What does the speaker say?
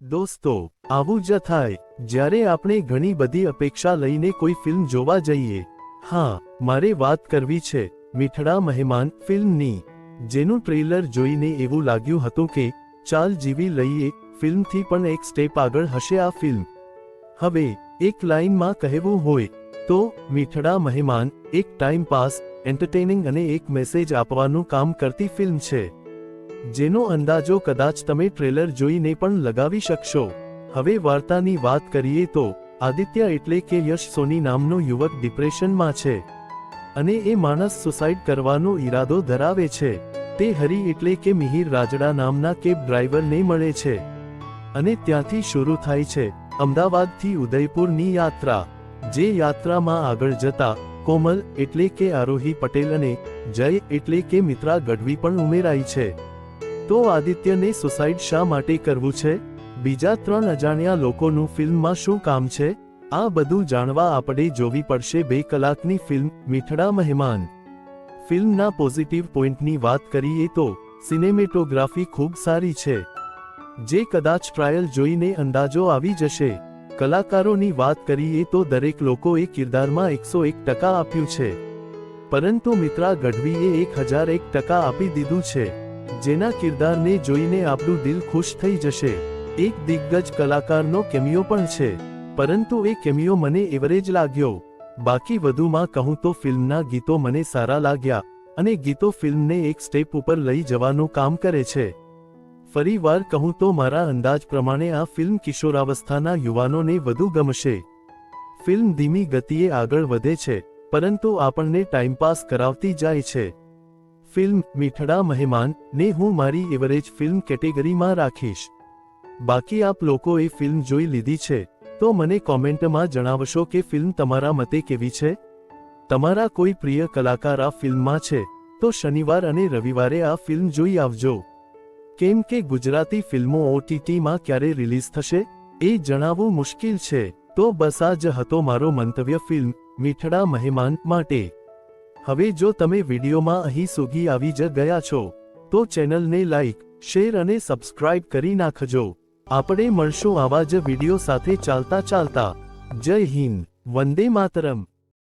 દોસ્તો, આવું જ થાય જ્યારે આપણે ઘણી બધી અપેક્ષા લઈને કોઈ ફિલ્મ જોવા જઈએ. હા, મારે વાત કરવી છે મીઠડા મહેમાન ફિલ્મની, જેનું ટ્રેલર જોઈને એવું લાગ્યું હતું કે ચાલ જીવી લઈએ, ફિલ્મથી પણ એક સ્ટેપ આગળ હશે આ ફિલ્મ. હવે એક લાઇનમાં કહેવું હોય તો મીઠડા મહેમાન એક ટાઈમ પાસ, એન્ટરટેનિંગ અને એક મેસેજ આપવાનું કામ કરતી ફિલ્મ છે, જેનો અંદાજો કદાચ તમે ટ્રેલર જોઈને પણ લગાવી શકશો. હવે વાર્તાની વાત કરીએ તો આદિત્ય એટલે કે યશ સોની નામનો યુવક ડિપ્રેશનમાં છે અને એ માણસ સુસાઇડ કરવાનો ઈરાદો ધરાવે છે. તે હરી એટલે કે મિહિર રાજડા નામના કેબ ડ્રાઈવરને મળે છે અને ત્યાંથી શરૂ થાય છે અમદાવાદથી ઉદયપુરની યાત્રા. જે યાત્રામાં આગળ જતા કોમલ એટલે કે આરોહી પટેલ અને જય એટલે કે મિત્રા ગઢવી પણ ઉમેરાય છે. તો આદિત્યને સુસાઇડ શા માટે કરવું છે? બીજા 3 અજાણ્યા લોકોનું ફિલ્મમાં શું કામ છે? આ બધું જાણવા આપણે જોવી પડશે 2 કલાકની ફિલ્મ મીઠડા મહેમાન. ફિલ્મના પોઝિટિવ પોઈન્ટની વાત કરીએ તો સિનેમેટોગ્રાફી ખૂબ સારી છે, જે કદાચ ટ્રાયલ જોઈને અંદાજો આવી જશે. કલાકારોની વાત કરીએ તો દરેક લોકોએ કિરદારમાં 101% આપ્યું છે, પરંતુ મિત્રા ગઢવીએ 1001% આપી દીધું છે, જેના કિરદારને જોઈને આપણું દિલ ખુશ થઈ જશે. એક દિગ્ગજ કલાકારનો કેમિયો પણ છે, પરંતુ એ કેમિયો મને એવરેજ લાગ્યો. બાકી વધુમાં કહું તો ફિલ્મના ગીતો મને સારા લાગ્યા અને ગીતો ફિલ્મને એક સ્ટેપ ઉપર લઈ જવાનું કામ કરે છે. ફરી વાર કહું તો મારા અંદાજ પ્રમાણે આ ફિલ્મ કિશોરાવસ્થાના યુવાનોને વધુ ગમશે. ફિલ્મ ધીમી ગતિએ આગળ વધે છે, પરંતુ આપણને ટાઈમપાસ કરાવતી જાય છે. ફિલ્મ મીઠડા મહેમાન ને હું મારી એવરેજ ફિલ્મ કેટેગરીમાં રાખીશ. બાકી આપ લોકોએ ફિલ્મ જોઈ લીધી છે તો મને કોમેન્ટમાં જણાવશો કે ફિલ્મ તમારા મતે કેવી છે. તમારા કોઈ પ્રિય કલાકાર આ ફિલ્મમાં છે તો શનિવાર અને રવિવારે આ ફિલ્મ જોઈ આવજો. કેમ કે ગુજરાતી ફિલ્મો OTTમાં ક્યારે રિલીઝ થશે એ જણાવવું મુશ્કેલ છે. તો બસ આ જ હતો મારો મંતવ્ય ફિલ્મ મીઠડા મહેમાન માટે. હવે જો તમે વિડીયોમાં અહીં સુધી આવી જ ગયા છો તો ચેનલને લાઇક, શેર અને સબસ્ક્રાઇબ કરી નાખજો. આપણે મળશું આવા જ વિડીયો સાથે ચાલતા. જય હિન્દ, વંદે માતરમ.